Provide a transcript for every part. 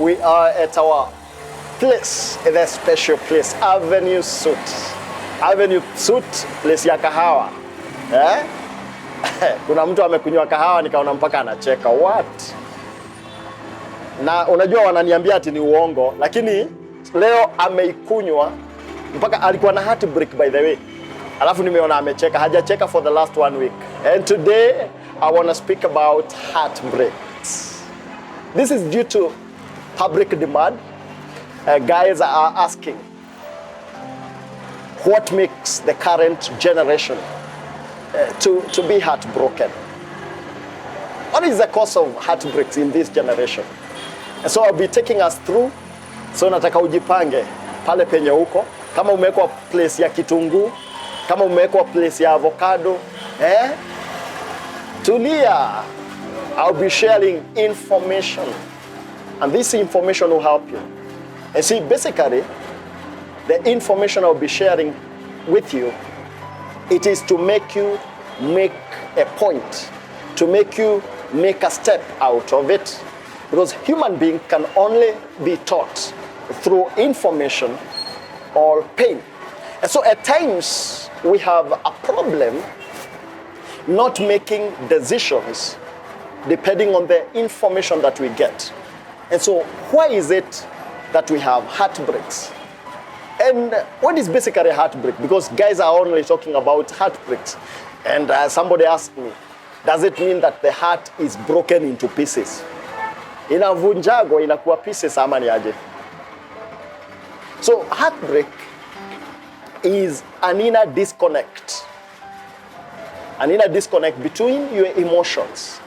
we are at our place, the special place, Avenue Suit. Avenue Suit, place ya kahawa. Eh? Kuna mtu amekunywa kahawa nikaona mpaka anacheka. What? Na unajua wananiambia ati ni uongo, lakini leo ameikunywa mpaka alikuwa na heartbreak by the way. Alafu nimeona amecheka, hajacheka for the last 1 week. And today I want to speak about heartbreaks. This is due to public demand. Guys are asking, what makes the current generation to be heartbroken? What is the cause of heartbreaks in this generation? And so I'll be taking us through. So nataka ujipange pale penye huko. Kama umewekwa place ya kitunguu, kama umewekwa place ya avocado, tulia. I'll be sharing information. And this information will help you. And see, basically, the information I'll be sharing with you, it is to make you make a point, to make you make a step out of it. Because human beings can only be taught through information or pain. And so at times, we have a problem not making decisions depending on the information that we get. And so why is it that we have heartbreaks? And what is basically a heartbreak? Because guys are only talking about heartbreaks. And somebody asked me, does it mean that the heart is broken into pieces? Inavunjago inakuwa pieces ama ni aje? So heartbreak is an inner disconnect. An inner disconnect between your emotions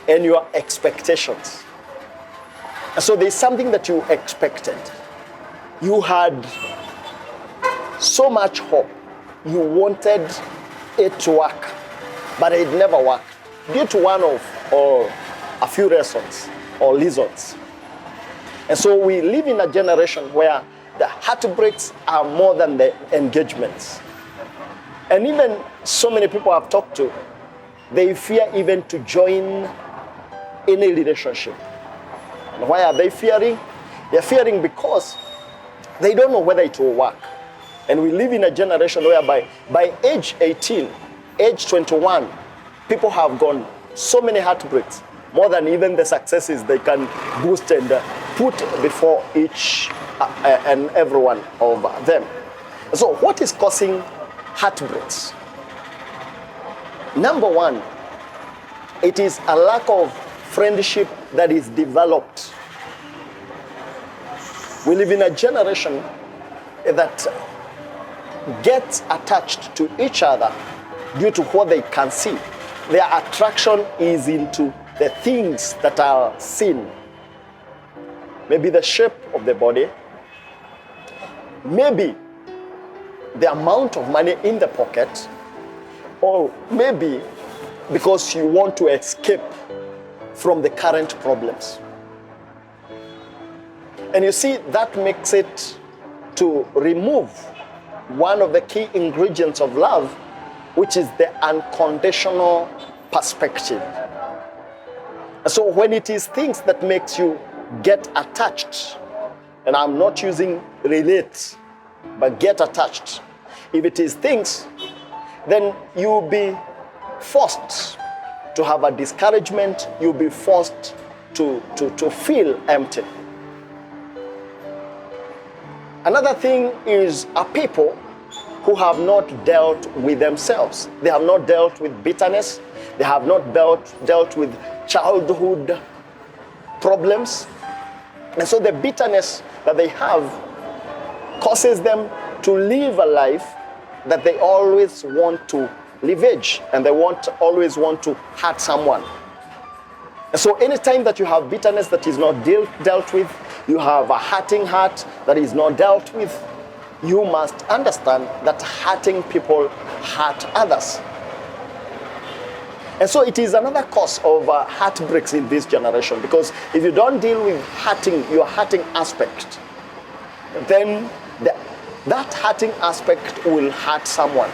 and your expectations. So there's something that you expected. You had so much hope. You wanted it to work, but it never worked due to one of or a few reasons or reasons. And so we live in a generation where the heartbreaks are more than the engagements. And even so many people I've talked to, they fear even to join any relationship. And why are they fearing? They're fearing because they don't know whether it will work. And we live in a generation whereby by age 18, age 21, people have gone so many heartbreaks, more than even the successes they can boost and put before each and every one of them. So what is causing heartbreaks? Number one, it is a lack of friendship that is developed. We live in a generation that gets attached to each other due to what they can see. Their attraction is into the things that are seen. Maybe the shape of the body, maybe the amount of money in the pocket, or maybe because you want to escape from the current problems. And you see, that makes it to remove one of the key ingredients of love, which is the unconditional perspective. So when it is things that makes you get attached, and I'm not using relate, but get attached. If it is things, then you'll be forced to have a discouragement, you'll be forced to feel empty. Another thing is a people who have not dealt with themselves. They have not dealt with bitterness. They have not dealt with childhood problems. And so the bitterness that they have causes them to live a life that they always want to leverage, and they always want to hurt someone. And so anytime that you have bitterness that is not dealt with, you have a hurting heart that is not dealt with, you must understand that hurting people hurt others. And so it is another cause of heartbreaks in this generation, because if you don't deal with your hurting aspect, then that hurting aspect will hurt someone.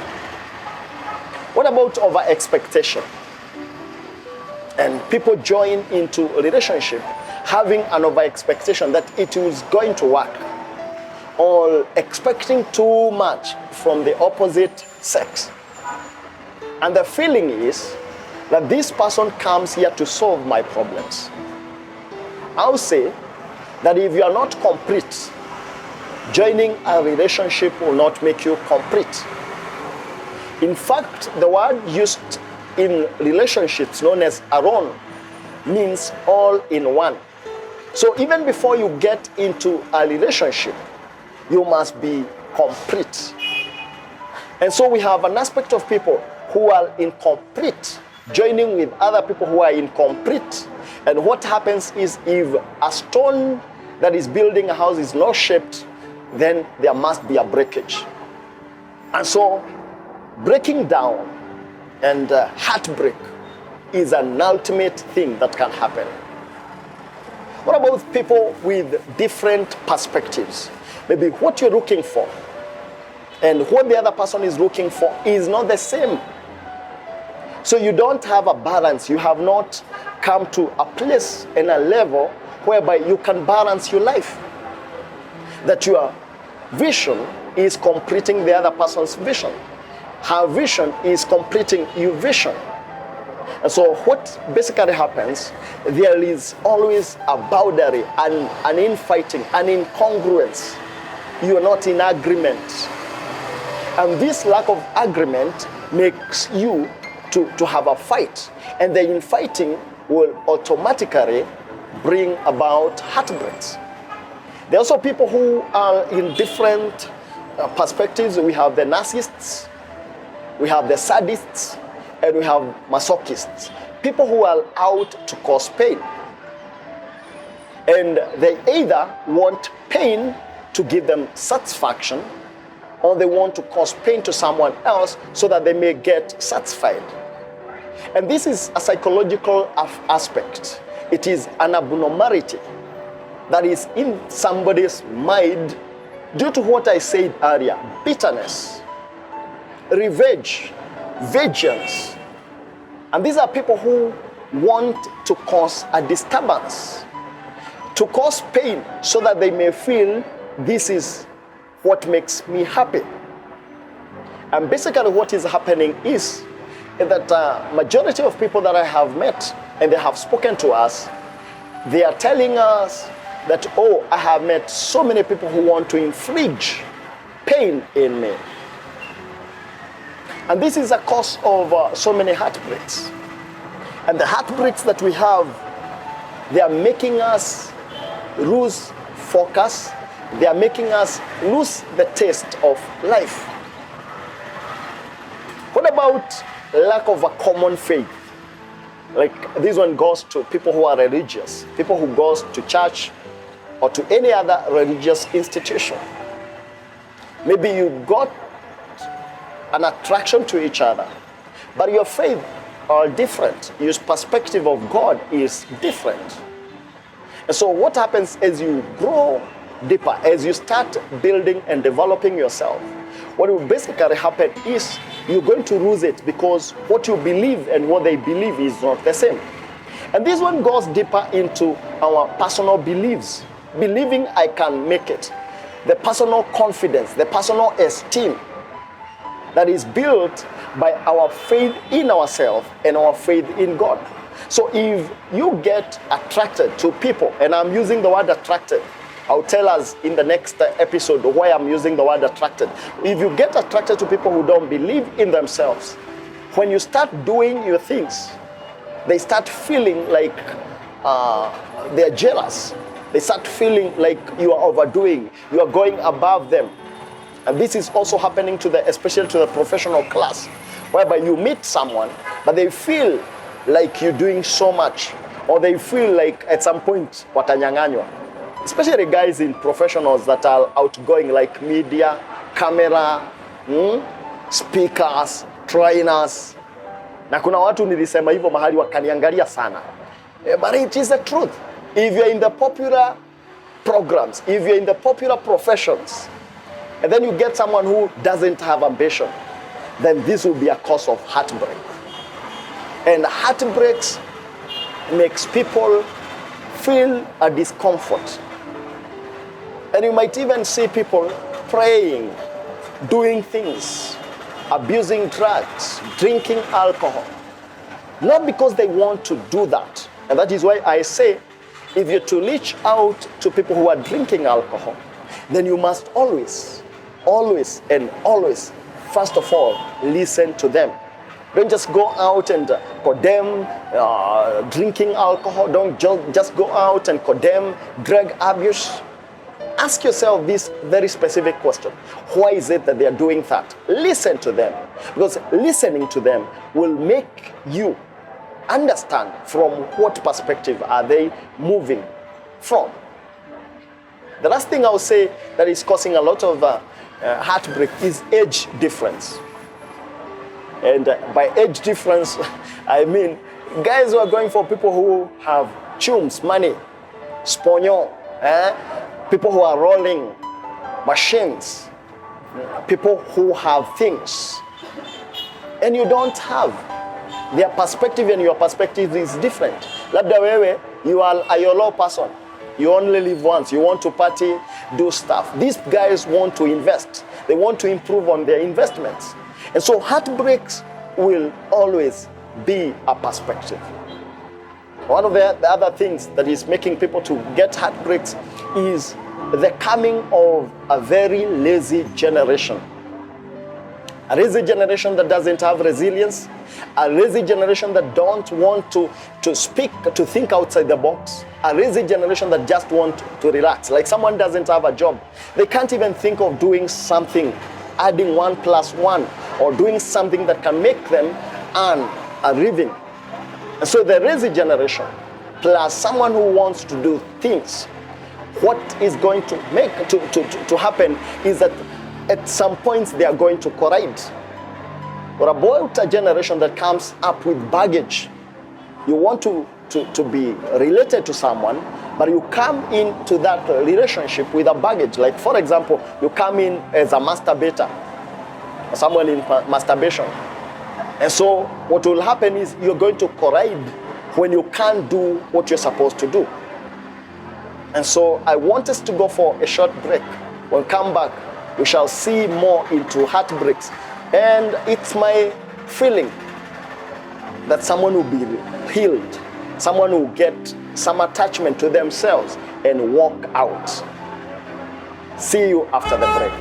What about over expectation? And people join into a relationship having an over expectation that it was going to work, or expecting too much from the opposite sex. And the feeling is that this person comes here to solve my problems. I'll say that if you are not complete, joining a relationship will not make you complete. In fact, the word used in relationships known as aron means all in one. So even before you get into a relationship, you must be complete. And so we have an aspect of people who are incomplete, joining with other people who are incomplete. And what happens is, if a stone that is building a house is not shaped, then there must be a breakage. And so breaking down and heartbreak is an ultimate thing that can happen. What about people with different perspectives? Maybe what you're looking for and what the other person is looking for is not the same. So you don't have a balance. You have not come to a place and a level whereby you can balance your life. That your vision is completing the other person's vision. Her vision is completing your vision. And so what basically happens, there is always a boundary, an infighting, an incongruence. You are not in agreement. And this lack of agreement makes you to have a fight. And the infighting will automatically bring about heartbreaks. There are also people who are in different perspectives. We have the narcissists, we have the sadists, and we have masochists. People who are out to cause pain. And they either want pain to give them satisfaction, or they want to cause pain to someone else so that they may get satisfied. And this is a psychological aspect. It is an abnormality that is in somebody's mind due to what I said earlier: bitterness, revenge, vengeance. And these are people who want to cause a disturbance, to cause pain so that they may feel this is what makes me happy. And basically what is happening is that majority of people that I have met and they have spoken to us, they are telling us that, oh, I have met so many people who want to inflict pain in me. And this is a cause of so many heartbreaks. And the heartbreaks that we have, they are making us lose focus. They are making us lose the taste of life. What about lack of a common faith? Like this one goes to people who are religious, people who goes to church or to any other religious institution. Maybe you got an attraction to each other, but your faith are different. Your perspective of God is different. And so what happens as you grow deeper, as you start building and developing yourself, what will basically happen is you're going to lose it, because what you believe and what they believe is not the same. And this one goes deeper into our personal beliefs. Believing I can make it. The personal confidence, the personal esteem that is built by our faith in ourselves and our faith in God. So if you get attracted to people, and I'm using the word attracted, I'll tell us in the next episode why I'm using the word attracted. If you get attracted to people who don't believe in themselves, when you start doing your things, they start feeling like they're jealous. They start feeling like you are overdoing, you are going above them. And this is also happening especially to the professional class, whereby you meet someone, but they feel like you're doing so much, or they feel like at some point watanyang'anywa. Especially guys in professionals that are outgoing, like media, camera, speakers, trainers. Na kuna watu nilisema hivyo mahali wakaniangalia sana. But it is the truth. If you're in the popular programs, if you're in the popular professions, and then you get someone who doesn't have ambition, then this will be a cause of heartbreak. And heartbreaks makes people feel a discomfort. And you might even see people praying, doing things, abusing drugs, drinking alcohol. Not because they want to do that. And that is why I say, if you're to reach out to people who are drinking alcohol, then you must always, first of all, listen to them. Don't just go out and condemn drinking alcohol. Don't just go out and condemn drug abuse. Ask yourself this very specific question. Why is it that they are doing that? Listen to them. Because listening to them will make you understand from what perspective are they moving from. The last thing I will say that is causing a lot of heartbreak is age difference. And by age difference, I mean guys who are going for people who have chums, money, spognon, people who are rolling machines, people who have things, and you don't have. Their perspective and your perspective is different. Labda wewe, you are a YOLO person. You only live once. You want to party, do stuff. These guys want to invest. They want to improve on their investments. And so heartbreaks will always be a perspective. One of the other things that is making people to get heartbreaks is the coming of a very lazy generation. A lazy generation that doesn't have resilience. A lazy generation that don't want to speak, to think outside the box. A lazy generation that just want to relax. Like someone doesn't have a job. They can't even think of doing something, adding 1 + 1, or doing something that can make them earn a living. And so the lazy generation, plus someone who wants to do things, what is going to make to happen is that at some points they are going to collide. Or about a generation that comes up with baggage. You want to be related to someone, but you come into that relationship with a baggage. Like for example, you come in as a masturbator, someone in masturbation. And so what will happen is you're going to collide when you can't do what you're supposed to do. And so I want us to go for a short break. When we come back, we shall see more into heartbreaks. And it's my feeling that someone will be healed. Someone will get some attachment to themselves and walk out. See you after the break.